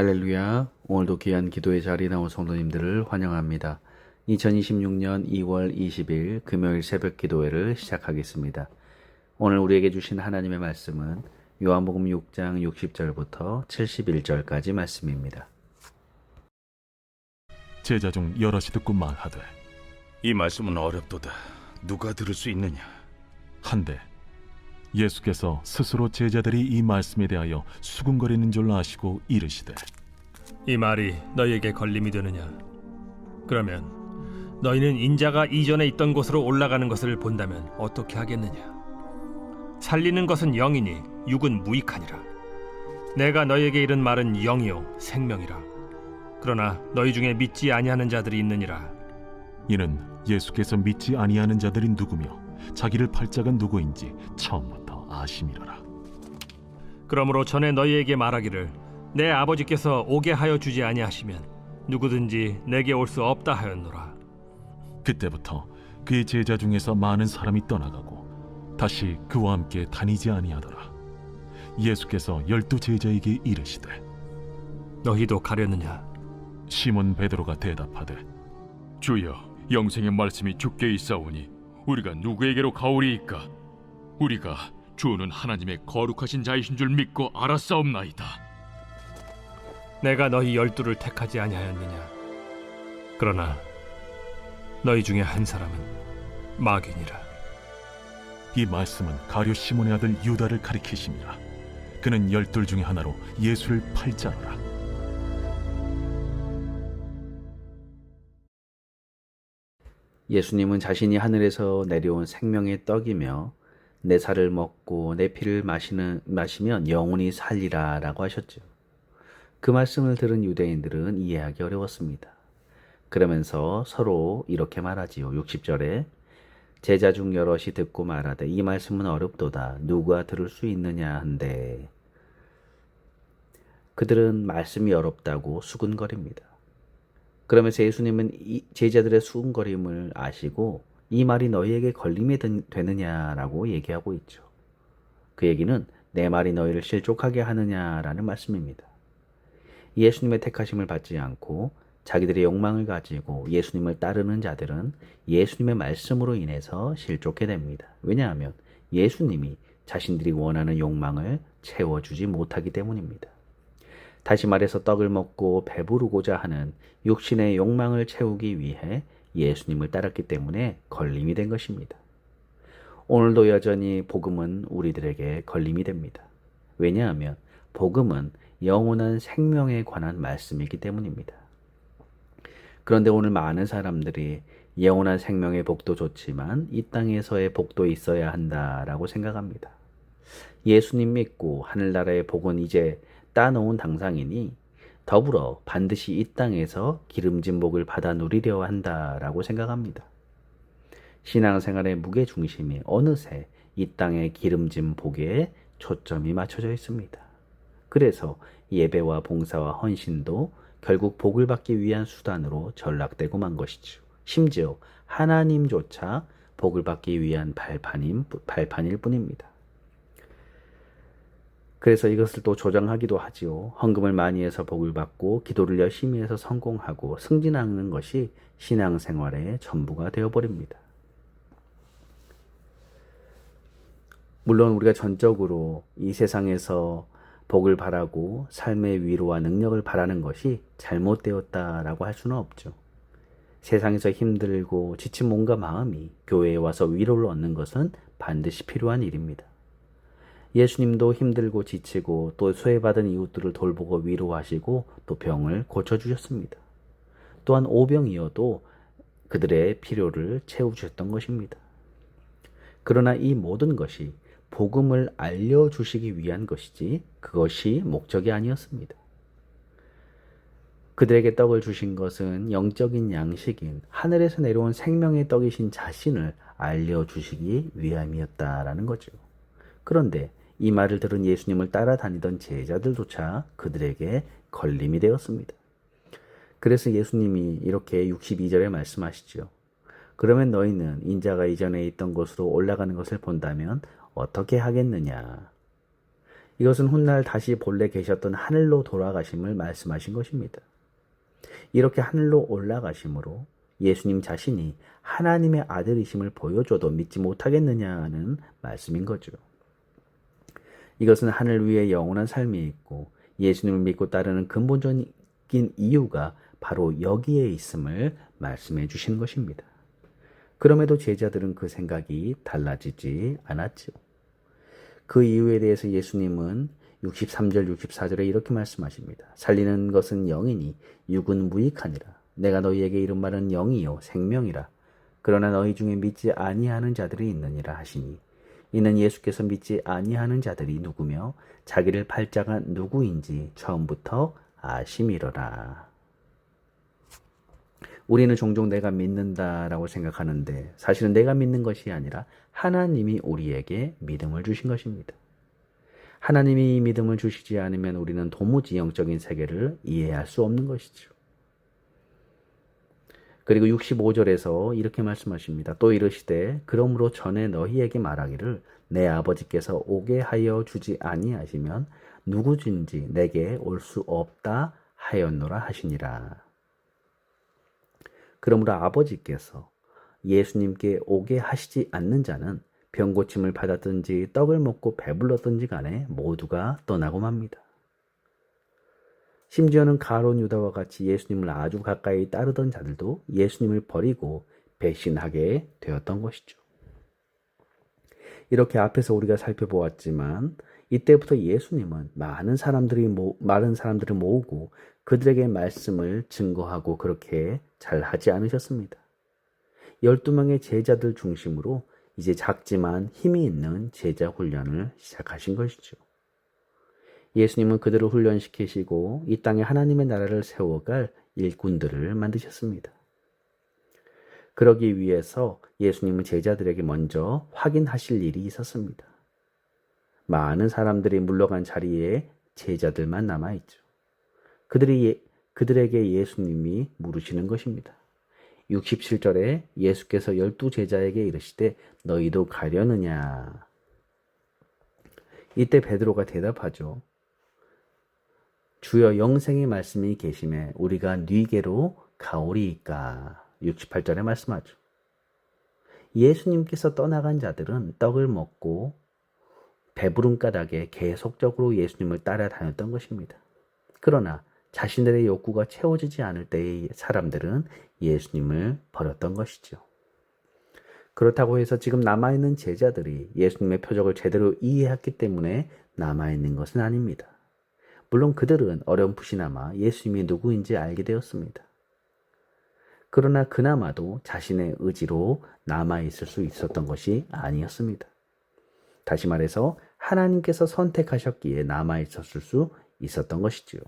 할렐루야. 오늘도 귀한 기도의 자리에 나온 성도님들을 환영합니다. 2026년 2월 20일 금요일 새벽 기도회를 시작하겠습니다. 오늘 우리에게 주신 하나님의 말씀은 요한복음 6장 60절부터 71절까지 말씀입니다. 제자 중 여럿이 듣고 말하되 이 말씀은 어렵도다. 누가 들을 수 있느냐? 한데 예수께서 스스로 제자들이 이 말씀에 대하여 수군거리는 줄 아시고 이르시되 이 말이 너희에게 걸림이 되느냐? 그러면 너희는 인자가 이전에 있던 곳으로 올라가는 것을 본다면 어떻게 하겠느냐? 살리는 것은 영이니 육은 무익하니라. 내가 너희에게 이른 말은 영이요 생명이라. 그러나 너희 중에 믿지 아니하는 자들이 있느니라. 이는 예수께서 믿지 아니하는 자들이 누구며 자기를 팔 자가 누구인지 처음부터 아심이로라. 그러므로 전에 너희에게 말하기를 내 아버지께서 오게 하여 주지 아니하시면 누구든지 내게 올 수 없다 하였노라. 그때부터 그의 제자 중에서 많은 사람이 떠나가고 다시 그와 함께 다니지 아니하더라. 예수께서 12 제자에게 이르시되 너희도 가려느냐? 시몬 베드로가 대답하되 주여, 영생의 말씀이 주께 있사오니 우리가 누구에게로 가오리이까? 우리가 주는 하나님의 거룩하신 자이신 줄 믿고 알았사옵나이다. 내가 너희 12를 택하지 아니하였느냐? 그러나 너희 중에 한 사람은 마귀니라. 이 말씀은 가룟 시몬의 아들 유다를 가리키심이라. 그는 12 중에 하나로 예수를 팔 자로라. 예수님은 자신이 하늘에서 내려온 생명의 떡이며 내 살을 먹고 내 피를 마시면 영원히 살리라 라고 하셨죠. 그 말씀을 들은 유대인들은 이해하기 어려웠습니다. 그러면서 서로 이렇게 말하지요. 60절에 제자 중 여럿이 듣고 말하되 이 말씀은 어렵도다. 누가 들을 수 있느냐 한데 그들은 말씀이 어렵다고 수군거립니다. 그러면서 예수님은 이 제자들의 수군거림을 아시고 이 말이 너희에게 걸림이 되느냐라고 얘기하고 있죠. 그 얘기는 내 말이 너희를 실족하게 하느냐라는 말씀입니다. 예수님의 택하심을 받지 않고 자기들의 욕망을 가지고 예수님을 따르는 자들은 예수님의 말씀으로 인해서 실족해 됩니다. 왜냐하면 예수님이 자신들이 원하는 욕망을 채워주지 못하기 때문입니다. 다시 말해서 떡을 먹고 배부르고자 하는 육신의 욕망을 채우기 위해 예수님을 따랐기 때문에 걸림이 된 것입니다. 오늘도 여전히 복음은 우리들에게 걸림이 됩니다. 왜냐하면 복음은 영원한 생명에 관한 말씀이기 때문입니다. 그런데 오늘 많은 사람들이 영원한 생명의 복도 좋지만 이 땅에서의 복도 있어야 한다라고 생각합니다. 예수님 믿고 하늘나라의 복은 이제 따놓은 당상이니 더불어 반드시 이 땅에서 기름진 복을 받아 누리려 한다라고 생각합니다. 신앙생활의 무게중심이 어느새 이 땅의 기름진 복에 초점이 맞춰져 있습니다. 그래서 예배와 봉사와 헌신도 결국 복을 받기 위한 수단으로 전락되고 만 것이죠. 심지어 하나님조차 복을 받기 위한 발판일 뿐입니다. 그래서 이것을 또 조장하기도 하지요. 헌금을 많이 해서 복을 받고 기도를 열심히 해서 성공하고 승진하는 것이 신앙생활의 전부가 되어버립니다. 물론 우리가 전적으로 이 세상에서 복을 바라고 삶의 위로와 능력을 바라는 것이 잘못되었다라고 할 수는 없죠. 세상에서 힘들고 지친 몸과 마음이 교회에 와서 위로를 얻는 것은 반드시 필요한 일입니다. 예수님도 힘들고 지치고 또 소외받은 이웃들을 돌보고 위로하시고 또 병을 고쳐주셨습니다. 또한 오병이어도 그들의 필요를 채워주셨던 것입니다. 그러나 이 모든 것이 복음을 알려주시기 위한 것이지 그것이 목적이 아니었습니다. 그들에게 떡을 주신 것은 영적인 양식인 하늘에서 내려온 생명의 떡이신 자신을 알려주시기 위함이었다라는 거죠. 그런데 이 말을 들은 예수님을 따라다니던 제자들조차 그들에게 걸림이 되었습니다. 그래서 예수님이 이렇게 62절에 말씀하시죠. 그러면 너희는 인자가 이전에 있던 곳으로 올라가는 것을 본다면 어떻게 하겠느냐? 이것은 훗날 다시 본래 계셨던 하늘로 돌아가심을 말씀하신 것입니다. 이렇게 하늘로 올라가심으로 예수님 자신이 하나님의 아들이심을 보여줘도 믿지 못하겠느냐는 말씀인 거죠. 이것은 하늘 위에 영원한 삶이 있고 예수님을 믿고 따르는 근본적인 이유가 바로 여기에 있음을 말씀해 주시는 것입니다. 그럼에도 제자들은 그 생각이 달라지지 않았죠. 그 이유에 대해서 예수님은 63절, 64절에 이렇게 말씀하십니다. 살리는 것은 영이니 육은 무익하니라. 내가 너희에게 이른 말은 영이요 생명이라. 그러나 너희 중에 믿지 아니하는 자들이 있느니라 하시니 이는 예수께서 믿지 아니하는 자들이 누구며 자기를 팔자가 누구인지 처음부터 아심이로라. 우리는 종종 내가 믿는다라고 생각하는데 사실은 내가 믿는 것이 아니라 하나님이 우리에게 믿음을 주신 것입니다. 하나님이 믿음을 주시지 않으면 우리는 도무지 영적인 세계를 이해할 수 없는 것이죠. 그리고 65절에서 이렇게 말씀하십니다. 또 이르시되 그러므로 전에 너희에게 말하기를 내 아버지께서 오게 하여 주지 아니하시면 누구든지 내게 올 수 없다 하였노라 하시니라. 그러므로 아버지께서 예수님께 오게 하시지 않는 자는 병고침을 받았든지 떡을 먹고 배불렀든지 간에 모두가 떠나고 맙니다. 심지어는 가룟 유다와 같이 예수님을 아주 가까이 따르던 자들도 예수님을 버리고 배신하게 되었던 것이죠. 이렇게 앞에서 우리가 살펴보았지만 이때부터 예수님은 많은 사람들을 모으고 그들에게 말씀을 증거하고 그렇게 잘 하지 않으셨습니다. 12명의 제자들 중심으로 이제 작지만 힘이 있는 제자 훈련을 시작하신 것이죠. 예수님은 그들을 훈련시키시고 이 땅에 하나님의 나라를 세워갈 일꾼들을 만드셨습니다. 그러기 위해서 예수님은 제자들에게 먼저 확인하실 일이 있었습니다. 많은 사람들이 물러간 자리에 제자들만 남아있죠. 그들에게 예수님이 물으시는 것입니다. 67절에 예수께서 12제자에게 이르시되 너희도 가려느냐. 이때 베드로가 대답하죠. 주여 영생의 말씀이 계심에 우리가 네게로 가오리이까. 68절에 말씀하죠. 예수님께서 떠나간 자들은 떡을 먹고 배부른 까닭에 계속적으로 예수님을 따라다녔던 것입니다. 그러나 자신들의 욕구가 채워지지 않을 때의 사람들은 예수님을 버렸던 것이죠. 그렇다고 해서 지금 남아있는 제자들이 예수님의 표적을 제대로 이해했기 때문에 남아있는 것은 아닙니다. 물론 그들은 어렴풋이나마 예수님이 누구인지 알게 되었습니다. 그러나 그나마도 자신의 의지로 남아있을 수 있었던 것이 아니었습니다. 다시 말해서 하나님께서 선택하셨기에 남아있었을 수 있었던 것이지요.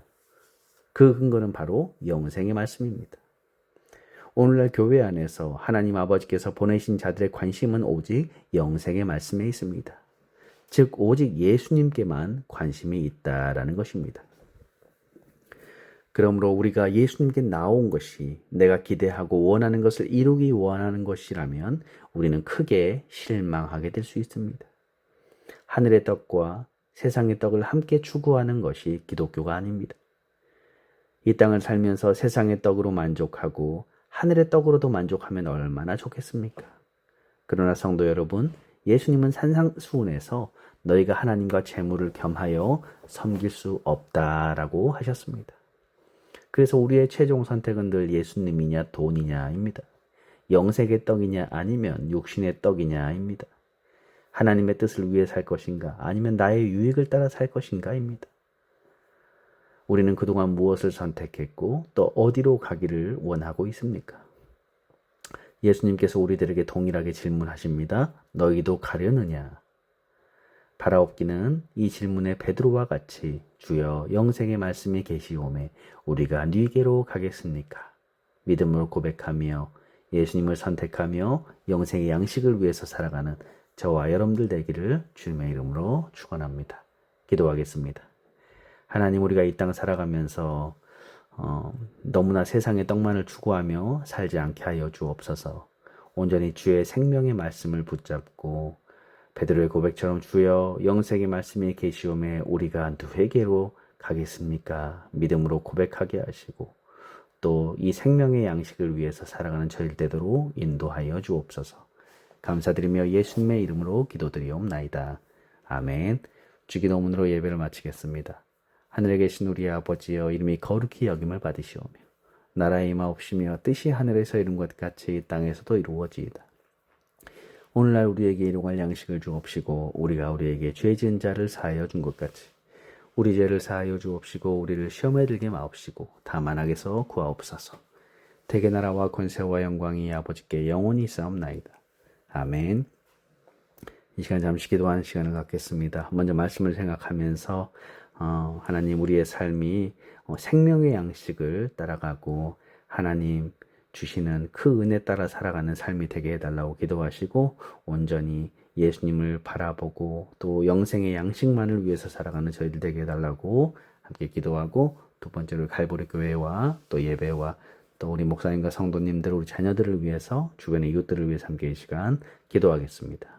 그 근거는 바로 영생의 말씀입니다. 오늘날 교회 안에서 하나님 아버지께서 보내신 자들의 관심은 오직 영생의 말씀에 있습니다. 즉 오직 예수님께만 관심이 있다라는 것입니다. 그러므로 우리가 예수님께 나온 것이 내가 기대하고 원하는 것을 이루기 원하는 것이라면 우리는 크게 실망하게 될 수 있습니다. 하늘의 떡과 세상의 떡을 함께 추구하는 것이 기독교가 아닙니다. 이 땅을 살면서 세상의 떡으로 만족하고 하늘의 떡으로도 만족하면 얼마나 좋겠습니까? 그러나 성도 여러분, 예수님은 산상수훈에서 너희가 하나님과 재물을 겸하여 섬길 수 없다라고 하셨습니다. 그래서 우리의 최종 선택은 늘 예수님이냐 돈이냐입니다. 영생의 떡이냐 아니면 육신의 떡이냐입니다. 하나님의 뜻을 위해 살 것인가 아니면 나의 유익을 따라 살 것인가입니다. 우리는 그동안 무엇을 선택했고 또 어디로 가기를 원하고 있습니까? 예수님께서 우리들에게 동일하게 질문하십니다. 너희도 가려느냐? 바라옵기는 이 질문에 베드로와 같이 주여 영생의 말씀이 계시오매 우리가 네게로 가겠습니까? 믿음으로 고백하며 예수님을 선택하며 영생의 양식을 위해서 살아가는 저와 여러분들 되기를 주님의 이름으로 축원합니다. 기도하겠습니다. 하나님, 우리가 이 땅 살아가면서 너무나 세상의 떡만을 추구하며 살지 않게 하여 주옵소서. 온전히 주의 생명의 말씀을 붙잡고 베드로의 고백처럼 주여 영생의 말씀이 계시오매 우리가 누구에게로 가겠습니까? 믿음으로 고백하게 하시고 또 이 생명의 양식을 위해서 살아가는 저희들 되도록 인도하여 주옵소서. 감사드리며 예수님의 이름으로 기도드리옵나이다. 아멘. 주기도문으로 예배를 마치겠습니다. 하늘에 계신 우리 아버지여 이름이 거룩히 여김을 받으시오며 나라의 임하옵시며 뜻이 하늘에서 이룬 것 같이 이 땅에서도 이루어지이다. 오늘날 우리에게 일용할 양식을 주옵시고 우리가 우리에게 죄 지은 자를 사하여 준 것 같이 우리 죄를 사하여 주옵시고 우리를 시험에 들게 마옵시고 다만 악에서 구하옵소서. 대개 나라와 권세와 영광이 아버지께 영원히 있사옵나이다. 아멘. 이 시간 잠시 기도하는 시간을 갖겠습니다. 먼저 말씀을 생각하면서 하나님 우리의 삶이 생명의 양식을 따라가고 하나님 주시는 그 은혜 따라 살아가는 삶이 되게 해달라고 기도하시고 온전히 예수님을 바라보고 또 영생의 양식만을 위해서 살아가는 저희들 되게 해달라고 함께 기도하고 두 번째로 갈보리 교회와 또 예배와 또 우리 목사님과 성도님들 우리 자녀들을 위해서 주변의 이웃들을 위해서 함께 이 시간 기도하겠습니다.